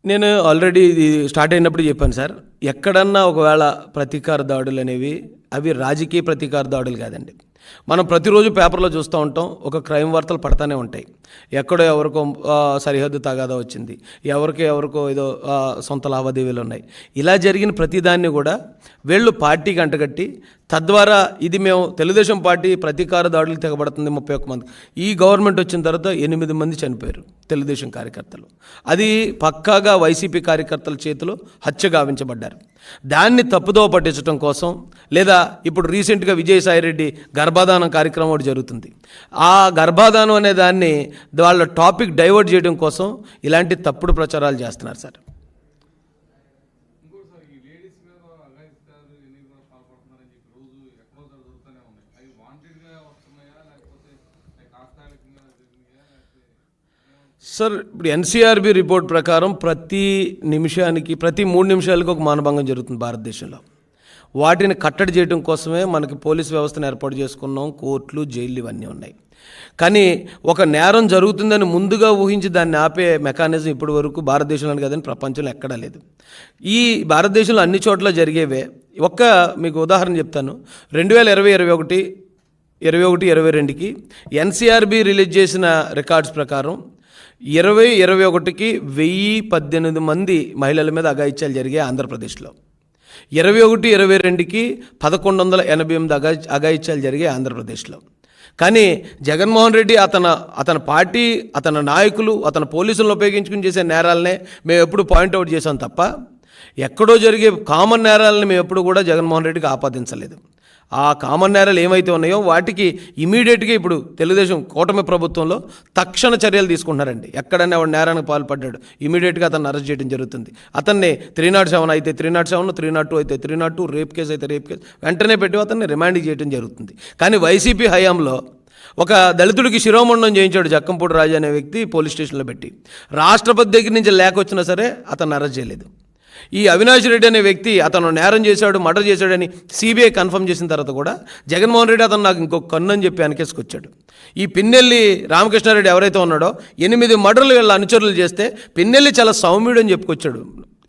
నేను ఆల్రెడీ ఇది స్టార్ట్ అయినప్పుడు చెప్పాను సార్. ఎక్కడన్నా ఒకవేళ ప్రతీకార దాడులు అనేవి అవి రాజకీయ ప్రతీకార దాడులు కాదండి. మనం ప్రతిరోజు పేపర్లో చూస్తూ ఉంటాం, ఒక క్రైమ్ వార్తలు పడతానే ఉంటాయి. ఎక్కడో ఎవరికో సరిహద్దు తగాదా వచ్చింది, ఎవరికో ఏదో సొంత లావాదేవీలు ఉన్నాయి. ఇలా జరిగిన ప్రతిదాన్ని కూడా వీళ్ళు పార్టీకి అంటగట్టి, తద్వారా ఇది మేము తెలుగుదేశం పార్టీ ప్రతీకార దాడులు తెగబడుతుంది 31 మంది. ఈ గవర్నమెంట్ వచ్చిన తర్వాత 8 మంది చనిపోయారు తెలుగుదేశం కార్యకర్తలు. అది పక్కాగా వైసీపీ కార్యకర్తల చేతిలో హత్య గావించబడ్డారు. దాన్ని తప్పుదోవ పట్టించడం కోసం, లేదా ఇప్పుడు రీసెంట్గా విజయసాయిరెడ్డి గర్భాధానం కార్యక్రమం ఒకటి జరుగుతుంది. ఆ గర్భాధానం అనే దాన్ని వాళ్ళ టాపిక్ డైవర్ట్ చేయడం కోసం ఇలాంటి తప్పుడు ప్రచారాలు చేస్తున్నారు సార్. సార్, ఇప్పుడు ఎన్సీఆర్బీ రిపోర్ట్ ప్రకారం ప్రతి 3 నిమిషాలకు ఒక మానభంగం జరుగుతుంది భారతదేశంలో. వాటిని కట్టడి చేయడం కోసమే మనకి పోలీస్ వ్యవస్థను ఏర్పాటు చేసుకున్నాం, కోర్టులు, జైళ్ళు ఇవన్నీ ఉన్నాయి. కానీ ఒక నేరం జరుగుతుందని ముందుగా ఊహించి దాన్ని ఆపే మెకానిజం ఇప్పటి వరకు భారతదేశంలో కదని ప్రపంచంలో ఎక్కడా లేదు. ఈ భారతదేశంలో అన్ని చోట్ల జరిగేవే. మీకు ఉదాహరణ చెప్తాను. 2020, 21, 22కి ఎన్సీఆర్బీ రిలీజ్ చేసిన రికార్డ్స్ ప్రకారం 2021కి 1018 మంది మహిళల మీద అఘాయిత్యాలు జరిగాయి ఆంధ్రప్రదేశ్లో. 21, 22కి 1188 అఘాయిత్యాలు జరిగాయి ఆంధ్రప్రదేశ్లో. కానీ జగన్మోహన్ రెడ్డి అతని పార్టీ, అతని నాయకులు, అతని పోలీసులను ఉపయోగించుకుని చేసే నేరాలనే మేము ఎప్పుడు పాయింట్అవుట్ చేసాం తప్ప, ఎక్కడో జరిగే కామన్ నేరాలని మేము ఎప్పుడు కూడా జగన్మోహన్ రెడ్డికి ఆపాదించలేదు. ఆ కామన్ నేరాలు ఏమైతే ఉన్నాయో వాటికి ఇమీడియట్గా ఇప్పుడు తెలుగుదేశం కూటమి ప్రభుత్వంలో తక్షణ చర్యలు తీసుకుంటున్నారండి. ఎక్కడైనా వాడు నేరానికి పాల్పడ్డాడు, ఇమీడియట్గా అతన్ని అరెస్ట్ చేయడం జరుగుతుంది. అతన్ని 307 అయితే 307, 302 అయితే 302, రేప్ కేసు అయితే రేప్ కేసు వెంటనే పెట్టి అతన్ని రిమాండ్ చేయడం జరుగుతుంది. కానీ వైసీపీ హయాంలో ఒక దళితుడికి శిరోమండనం చేయించాడు జక్కంపూడి రాజు అనే వ్యక్తి పోలీస్ స్టేషన్లో పెట్టి. రాష్ట్రపతి దగ్గర నుంచి లేఖ వచ్చినా సరే అతన్ని అరెస్ట్ చేయలేదు. ఈ అవినాష్ రెడ్డి అనే వ్యక్తి అతను నేరం చేశాడు, మర్డర్ చేశాడని సిబిఐ కన్ఫర్మ్ చేసిన తర్వాత కూడా జగన్మోహన్ రెడ్డి అతను నాకు ఇంకొక కన్ను అని చెప్పి వెనకేసుకొచ్చాడు. ఈ పిన్నెల్లి రామకృష్ణారెడ్డి ఎవరైతే ఉన్నాడో 8 మర్డర్లు వీళ్ళ అనుచరులు చేస్తే పిన్నెల్లి చాలా సౌమ్యుడు అని చెప్పుకొచ్చాడు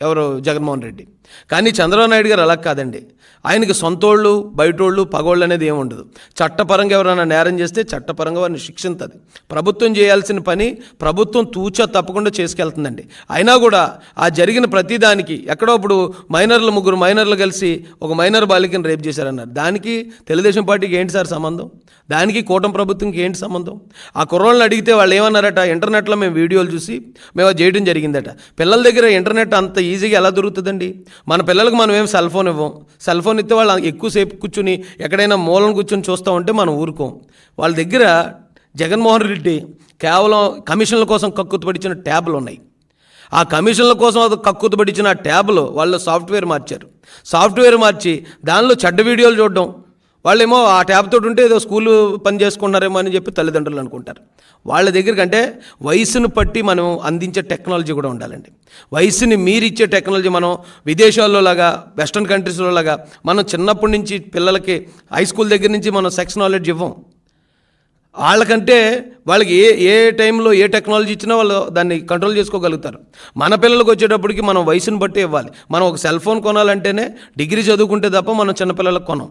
ఎవరు జగన్మోహన్ రెడ్డి. కానీ చంద్రబాబు నాయుడు గారు అలా కాదండి. ఆయనకి సొంతోళ్ళు, బయటోళ్ళు, పగోళ్ళు అనేది ఏమి ఉండదు. చట్టపరంగా ఎవరైనా నేరం చేస్తే చట్టపరంగా వారిని శిక్షించదు. ప్రభుత్వం చేయాల్సిన పని ప్రభుత్వం తూచా తప్పకుండా చేసుకెళ్తుందండి. అయినా కూడా ఆ జరిగిన ప్రతిదానికి ఎక్కడో ఇప్పుడు 3 మైనర్లు కలిసి ఒక మైనర్ బాలికను రేప్ చేశారన్నారు. దానికి తెలుగుదేశం పార్టీకి ఏంటి సార్ సంబంధం? దానికి కూటమి ప్రభుత్వంకి ఏంటి సంబంధం? ఆ కుర్రోళ్ళని అడిగితే వాళ్ళు ఏమన్నారట, ఇంటర్నెట్లో మేము వీడియోలు చూసి మేము అది చేయడం జరిగిందట. పిల్లల దగ్గర ఇంటర్నెట్ అంత ఈజీగా ఎలా దొరుకుతుందండి? మన పిల్లలకు మనం ఏం సెల్ ఫోన్ ఇవ్వం. సెల్ ఫోన్ ఇస్తే వాళ్ళు ఎక్కువసేపు కూర్చుని ఎక్కడైనా మూలను కూర్చొని చూస్తూ ఉంటే మనం ఊరుకోం. వాళ్ళ దగ్గర జగన్మోహన్ రెడ్డి కేవలం కమిషన్ల కోసం కక్కుతుపడిచిన ట్యాబ్లు ఉన్నాయి. ఆ కమిషన్ల కోసం కక్కుతుపడిచిన ట్యాబ్లో వాళ్ళు సాఫ్ట్వేర్ మార్చి దానిలో చెడ్డ వీడియోలు చూడడం. వాళ్ళేమో ఆ ట్యాబ్ తోటి ఉంటే ఏదో స్కూలు పని చేసుకుంటున్నారేమో అని చెప్పి తల్లిదండ్రులు అనుకుంటారు. వాళ్ళ దగ్గరికంటే వయసును బట్టి మనం అందించే టెక్నాలజీ కూడా ఉండాలండి. వయసుని మీరిచ్చే టెక్నాలజీ మనం విదేశాల్లో లాగా, వెస్ట్రన్ కంట్రీస్లో లాగా మనం చిన్నప్పటి నుంచి పిల్లలకి హై స్కూల్ దగ్గర నుంచి మనం సెక్స్ నాలెడ్జ్ ఇవ్వం. వాళ్ళకంటే వాళ్ళకి ఏ టైంలో ఏ టెక్నాలజీ ఇచ్చినా వాళ్ళు దాన్ని కంట్రోల్ చేసుకోగలుగుతారు. మన పిల్లలకు వచ్చేటప్పటికి మనం వయసును బట్టి ఇవ్వాలి. మనం ఒక సెల్ ఫోన్ కొనాలంటేనే డిగ్రీ చదువుకుంటే తప్ప మనం చిన్నపిల్లలకు కొనం.